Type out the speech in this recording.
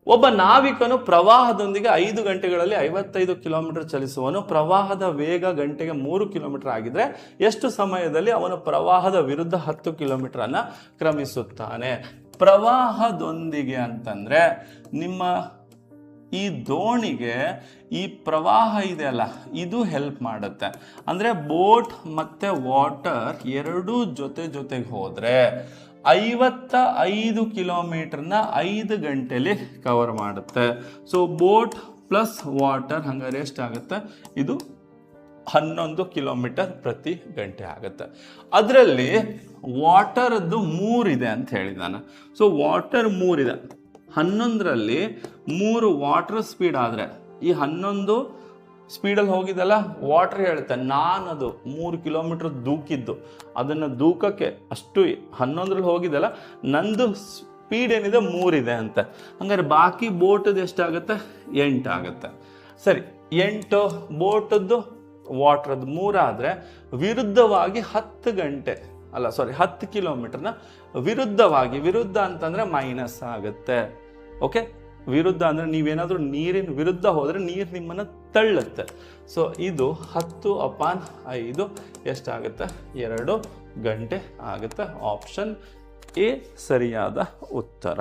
ಒಬ್ಬ ನಾವಿಕನು ಪ್ರವಾಹದೊಂದಿಗೆ 5 ಗಂಟೆಗಳಲ್ಲಿ 55 ಕಿಲೋಮೀಟರ್ ಚಲಿಸುವನು. ಪ್ರವಾಹದ ವೇಗ ಗಂಟೆಗೆ 3 ಕಿಲೋಮೀಟರ್ ಆಗಿದ್ರೆ ಎಷ್ಟು ಸಮಯದಲ್ಲಿ ಅವನು ಪ್ರವಾಹದ ವಿರುದ್ಧ 10 ಕಿಲೋಮೀಟರ್ ಅನ್ನ ಕ್ರಮಿಸುತ್ತಾನೆ? ಪ್ರವಾಹದೊಂದಿಗೆ ಅಂತಂದ್ರೆ ನಿಮ್ಮ ಈ ದೋಣಿಗೆ ಈ ಪ್ರವಾಹ ಇದೆಯಲ್ಲ, ಇದು ಹೆಲ್ಪ್ ಮಾಡುತ್ತೆ. ಅಂದ್ರೆ ಬೋಟ್ ಮತ್ತೆ ವಾಟರ್ ಎರಡೂ ಜೊತೆಗೆ ಹೋದ್ರೆ 55 ಕಿಲೋಮೀಟರ್ನ 5 ಗಂಟೆಲಿ ಕವರ್ ಮಾಡುತ್ತೆ. ಸೊ ಬೋಟ್ ಪ್ಲಸ್ ವಾಟರ್ ಹಂಗಾರೆ ಎಷ್ಟಾಗುತ್ತೆ? ಇದು 11 ಕಿಲೋಮೀಟರ್ ಪ್ರತಿ ಗಂಟೆ ಆಗುತ್ತೆ. ಅದರಲ್ಲಿ ವಾಟರ್ದು 3 ಇದೆ ಅಂತ ಹೇಳಿದಾನೆ. ಸೊ ವಾಟರ್ 3 ಇದೆ. 11ರಲ್ಲಿ 3 ವಾಟರ್ ಸ್ಪೀಡ್ ಆದರೆ ಈ 11 ಸ್ಪೀಡಲ್ಲಿ ಹೋಗಿದ್ದಲ್ಲ, ವಾಟರ್ ಹೇಳುತ್ತೆ ನಾನದು 3 ಕಿಲೋಮೀಟರ್ ದೂಕಿದ್ದು, ಅದನ್ನು ದೂಕಕ್ಕೆ ಅಷ್ಟು 11ರಲ್ಲಿ ಹೋಗಿದ್ದಲ್ಲ, ನಂದು ಸ್ಪೀಡ್ ಏನಿದೆ 3 ಇದೆ ಅಂತ. ಹಂಗಾರೆ ಬಾಕಿ ಬೋಟದ್ದು ಎಷ್ಟಾಗುತ್ತೆ? 8 ಆಗುತ್ತೆ. ಸರಿ, 8 ಬೋಟದ್ದು ವಾಟ್ರದ್ದು 3 ಆದರೆ ವಿರುದ್ಧವಾಗಿ 10 ಕಿಲೋಮೀಟರ್ನ ವಿರುದ್ಧವಾಗಿ, ವಿರುದ್ಧ ಅಂತಂದರೆ ಮೈನಸ್ ಆಗುತ್ತೆ. ಓಕೆ, ವಿರುದ್ಧ ಅಂದರೆ ನೀವೇನಾದರೂ ನೀರಿನ ವಿರುದ್ಧ ಹೋದರೆ ನೀರು ನಿಮ್ಮನ್ನು ತಳ್ಳುತ್ತೆ. ಸೊ ಇದು 10/5 ಎಷ್ಟಾಗುತ್ತೆ? 2 ಗಂಟೆ ಆಗುತ್ತೆ. ಆಪ್ಷನ್ ಎ ಸರಿಯಾದ ಉತ್ತರ.